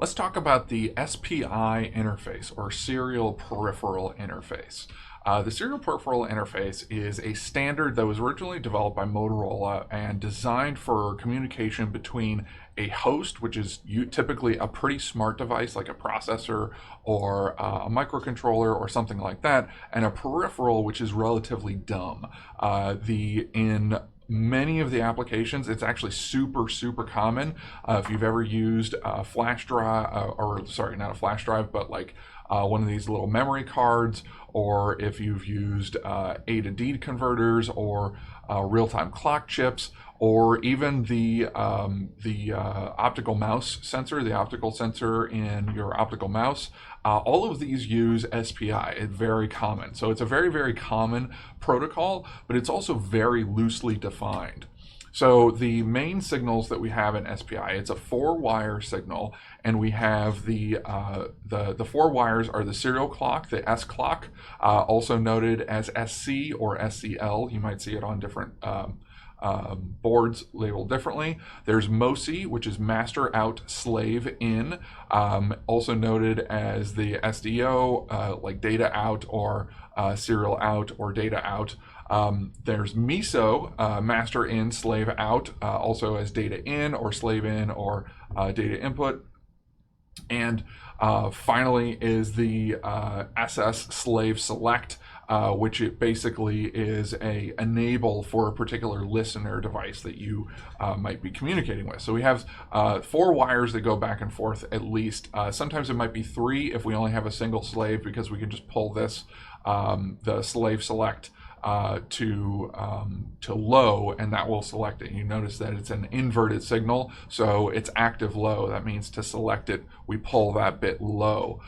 Let's talk about the SPI interface, or serial peripheral interface. The serial peripheral interface is a standard that was originally developed by Motorola and designed for communication between a host, which is typically a pretty smart device like a processor or a microcontroller or something like that, and a peripheral, which is relatively dumb. In many of the applications, it's actually super common. If you've ever used a flash drive, or sorry, not a flash drive, but like one of these little memory cards, or if you've used A to D converters, or real-time clock chips, or even the optical mouse sensor, the optical sensor in your optical mouse, all of these use SPI. It's very common. So it's a very common protocol, but it's also very loosely defined. So the main signals that we have in SPI, it's a 4-wire signal, and we have the 4 wires are the serial clock, the S clock, also noted as SC or SCL. You might see it on different boards labeled differently. There's MOSI, which is master out, slave in, also noted as the SDO, like data out, or serial out, or data out. There's MISO, master in, slave out, also as data in, or slave in, or data input. And finally is the SS, slave select, which it basically is a enable for a particular listener device that you might be communicating with. So we have 4 wires that go back and forth at least. Sometimes it might be 3 if we only have a single slave, because we can just pull this, the slave select, to low, and that will select it. You notice that it's an inverted signal, so it's active low. That means to select it, we pull that bit low.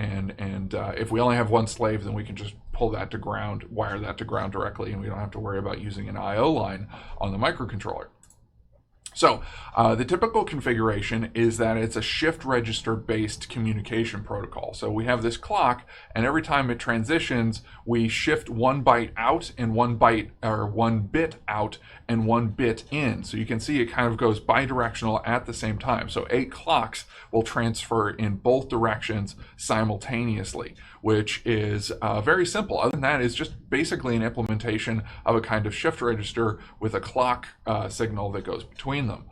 If we only have 1 slave, then we can just pull that to ground, wire that to ground directly, and we don't have to worry about using an I/O line on the microcontroller. So the typical configuration is that it's a shift register based communication protocol. So we have this clock, and every time it transitions, we shift 1 byte out and 1 bit out and 1 bit in. So you can see it kind of goes bidirectional at the same time. So 8 clocks will transfer in both directions simultaneously, which is very simple. Other than that, it's just basically an implementation of a kind of shift register with a clock signal that goes between them.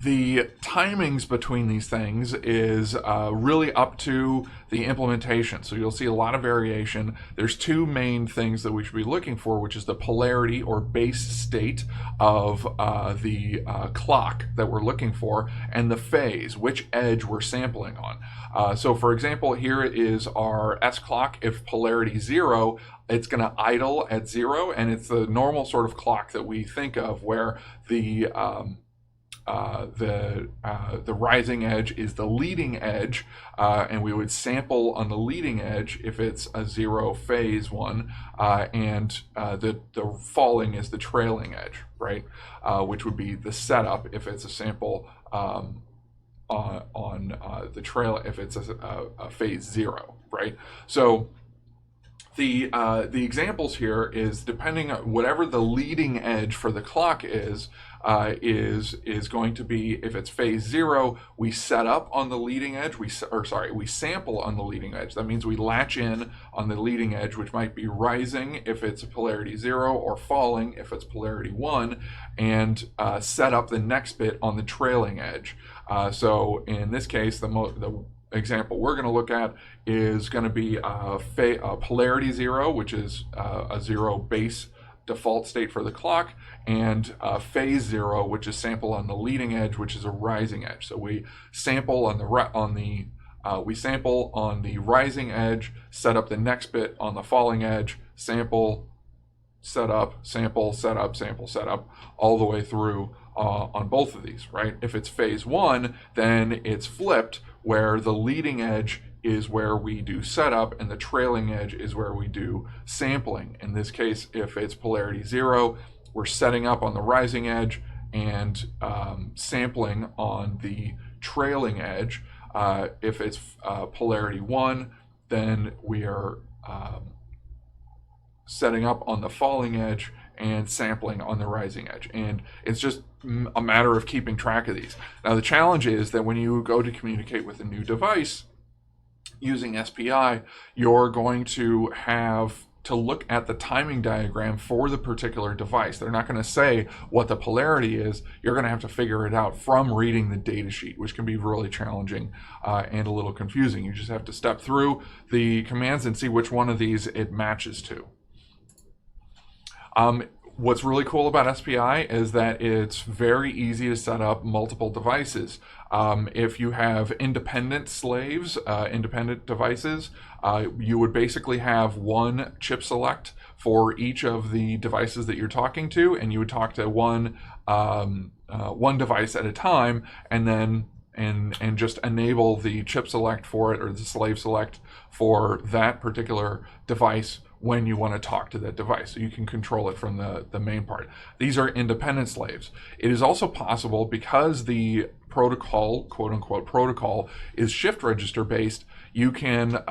The timings between these things is really up to the implementation. So you'll see a lot of variation. There's 2 main things that we should be looking for, which is the polarity or base state of the clock that we're looking for, and the phase, which edge we're sampling on. So for example, here is our S clock. If polarity 0, it's going to idle at 0, and it's the normal sort of clock that we think of, where the rising edge is the leading edge, and we would sample on the leading edge if it's a 0 phase one, and the falling is the trailing edge, right? Which would be the setup if it's a sample on the trail, if it's a phase 0, right? So the examples here is, depending on whatever the leading edge for the clock is going to be, if it's phase 0, we set up on the leading edge, we sample on the leading edge. That means we latch in on the leading edge, which might be rising if it's a polarity 0, or falling if it's polarity 1, and set up the next bit on the trailing edge. So in this case, the example we're going to look at is going to be a polarity 0, which is a 0 base default state for the clock, and phase 0, which is sample on the leading edge, which is a rising edge. So we sample on the rising edge, set up the next bit on the falling edge, sample, set up, sample, set up, sample, set up, all the way through on both of these, right? If it's phase 1, then it's flipped, where the leading edge is where we do setup, and the trailing edge is where we do sampling. In this case, if it's polarity 0, we're setting up on the rising edge and sampling on the trailing edge. If it's polarity 1, then we are setting up on the falling edge and sampling on the rising edge. And it's just a matter of keeping track of these. Now, the challenge is that when you go to communicate with a new device using SPI, you're going to have to look at the timing diagram for the particular device. They're not going to say what the polarity is. You're going to have to figure it out from reading the data sheet, which can be really challenging and a little confusing. You just have to step through the commands and see which one of these it matches to. What's really cool about SPI is that it's very easy to set up multiple devices. If you have independent slaves, independent devices, you would basically have one chip select for each of the devices that you're talking to, and you would talk to one device at a time, and then and just enable the chip select for it, or the slave select for that particular device when you want to talk to that device. So you can control it from the main part. These are independent slaves. It is also possible, because the protocol, quote unquote protocol, is shift register based, you can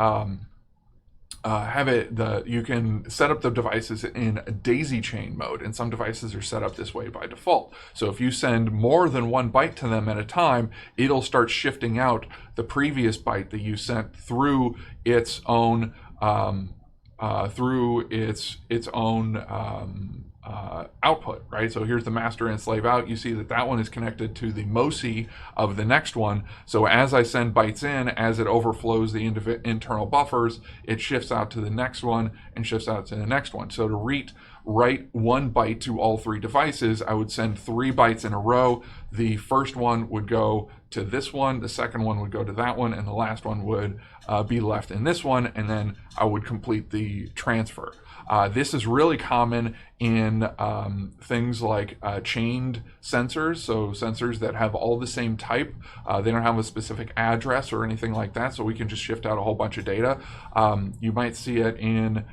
you can set up the devices in a daisy chain mode, and some devices are set up this way by default. So if you send more than one byte to them at a time, it'll start shifting out the previous byte that you sent through its own output, right? So here's the master and slave out. You see that that one is connected to the MOSI of the next one. So as I send bytes in, as it overflows the internal buffers, it shifts out to the next one and shifts out to the next one. So to write one byte to all three devices, I would send 3 bytes in a row. The first one would go to this one, the second one would go to that one, and the last one would be left in this one, and then I would complete the transfer. This is really common in things like chained sensors, so sensors that have all the same type. They don't have a specific address or anything like that, so we can just shift out a whole bunch of data. You might see it in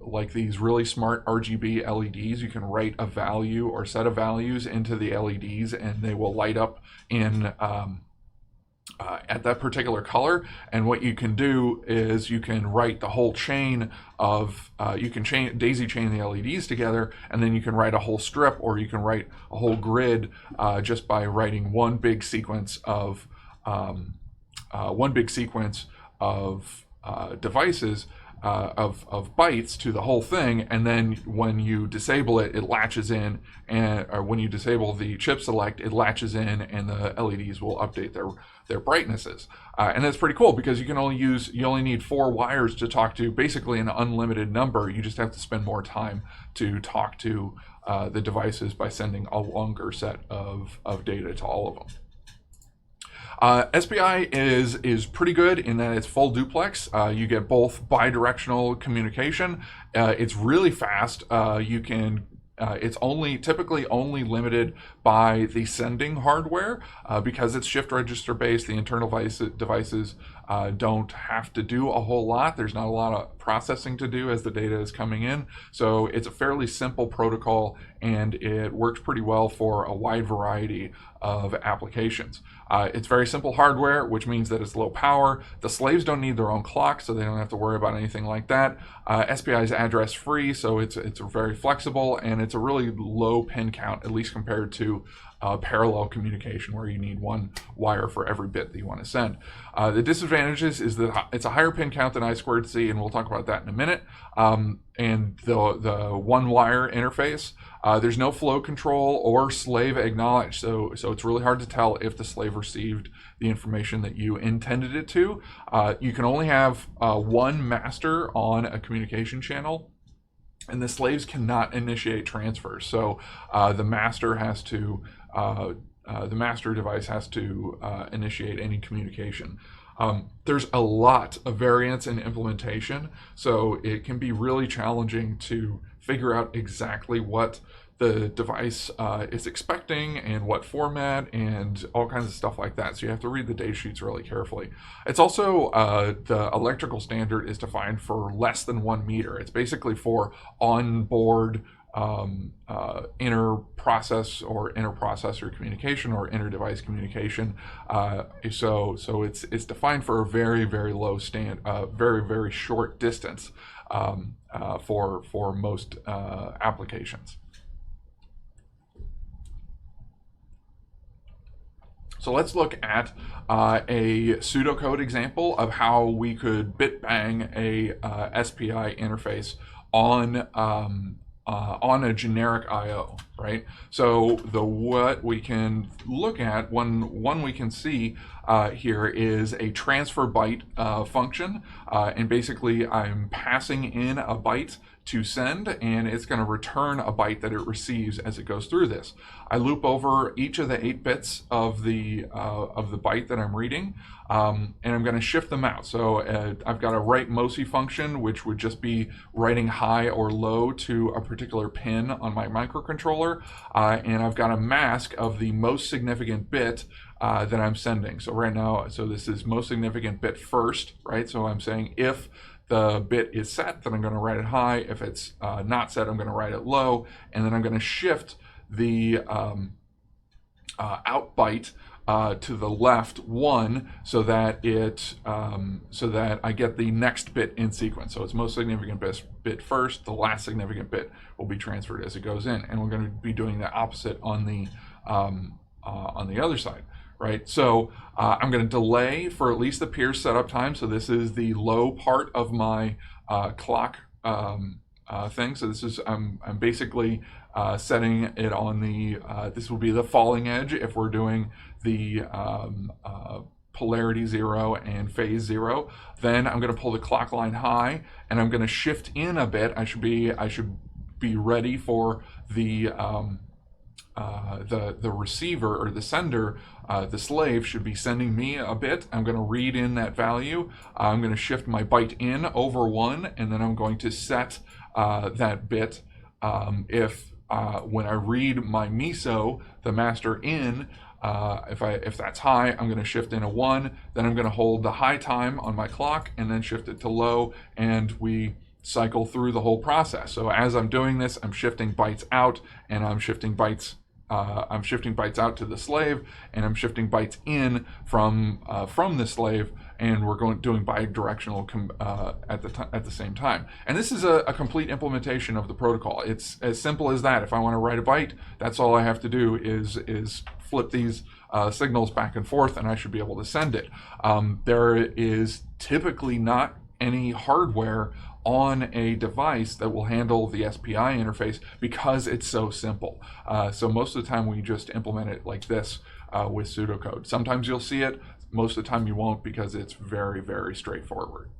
like these really smart RGB LEDs. You can write a value or set of values into the LEDs, and they will light up in at that particular color. And what you can do is you can write the whole chain of, you can daisy chain the LEDs together, and then you can write a whole strip, or you can write a whole grid just by writing one big sequence of devices, of bytes to the whole thing, and then when you disable it, it latches in, or when you disable the chip select, it latches in, and the LEDs will update their brightnesses. And that's pretty cool, because you only need 4 wires to talk to basically an unlimited number. You just have to spend more time to talk to the devices by sending a longer set of data to all of them. SPI is pretty good in that it's full duplex. You get both bidirectional communication. It's really fast. It's typically only limited by the sending hardware, because it's shift register based. The internal devices don't have to do a whole lot. There's not a lot of processing to do as the data is coming in. So it's a fairly simple protocol, and it works pretty well for a wide variety of applications. It's very simple hardware, which means that it's low power. The slaves don't need their own clock, so they don't have to worry about anything like that. SPI is address free, so it's very flexible, and it's a really low pin count, at least compared to parallel communication, where you need 1 wire for every bit that you want to send. The disadvantages is that it's a higher pin count than I2C, and we'll talk about that in a minute. And the 1 wire interface, there's no flow control or slave acknowledge, so it's really hard to tell if the slave received the information that you intended it to. You can only have 1 master on a communication channel, and the slaves cannot initiate transfers. So the master device has to initiate any communication. There's a lot of variance in implementation, so it can be really challenging to figure out exactly what the device is expecting and what format and all kinds of stuff like that. So you have to read the data sheets really carefully. It's also, the electrical standard is defined for less than 1 meter. It's basically for onboard inter-processor communication or inter-device communication. So it's defined for a very, very low very, very short distance for most applications. So let's look at a pseudocode example of how we could bit bang a SPI interface on a generic I/O, right? So what we can look at, one we can see here is a transfer byte function, and basically I'm passing in a byte to send, and it's going to return a byte that it receives as it goes through this. I loop over each of the 8 bits of the byte that I'm reading, and I'm going to shift them out. So I've got a write MOSI function, which would just be writing high or low to a particular pin on my microcontroller, and I've got a mask of the most significant bit that I'm sending. So right now, so this is most significant bit first, right? So I'm saying if the bit is set, then I'm going to write it high. If it's not set, I'm going to write it low, and then I'm going to shift the out byte to the left 1, so that I get the next bit in sequence. So it's most significant bit first. The last significant bit will be transferred as it goes in, and we're going to be doing the opposite on the other side. Right, so I'm going to delay for at least the peers setup time. So this is the low part of my clock thing. So this is I'm basically setting it on the this will be the falling edge if we're doing the polarity 0 and phase 0. Then I'm going to pull the clock line high, and I'm going to shift in a bit. I should be ready for the receiver or the sender, the slave should be sending me a bit. I'm going to read in that value. I'm going to shift my byte in over 1, and then I'm going to set that bit. When I read my MISO, the master in, if that's high, I'm going to shift in a 1. Then I'm going to hold the high time on my clock and then shift it to low, and we cycle through the whole process. So as I'm doing this, I'm shifting bytes out, and I'm shifting bytes out to the slave, and I'm shifting bytes in from the slave, and we're doing bidirectional at the same time. And this is a complete implementation of the protocol. It's as simple as that. If I want to write a byte, that's all I have to do is flip these signals back and forth, and I should be able to send it. There is typically not any hardware on a device that will handle the SPI interface because it's so simple. So most of the time we just implement it like this with pseudocode. Sometimes you'll see it, most of the time you won't, because it's very, very straightforward.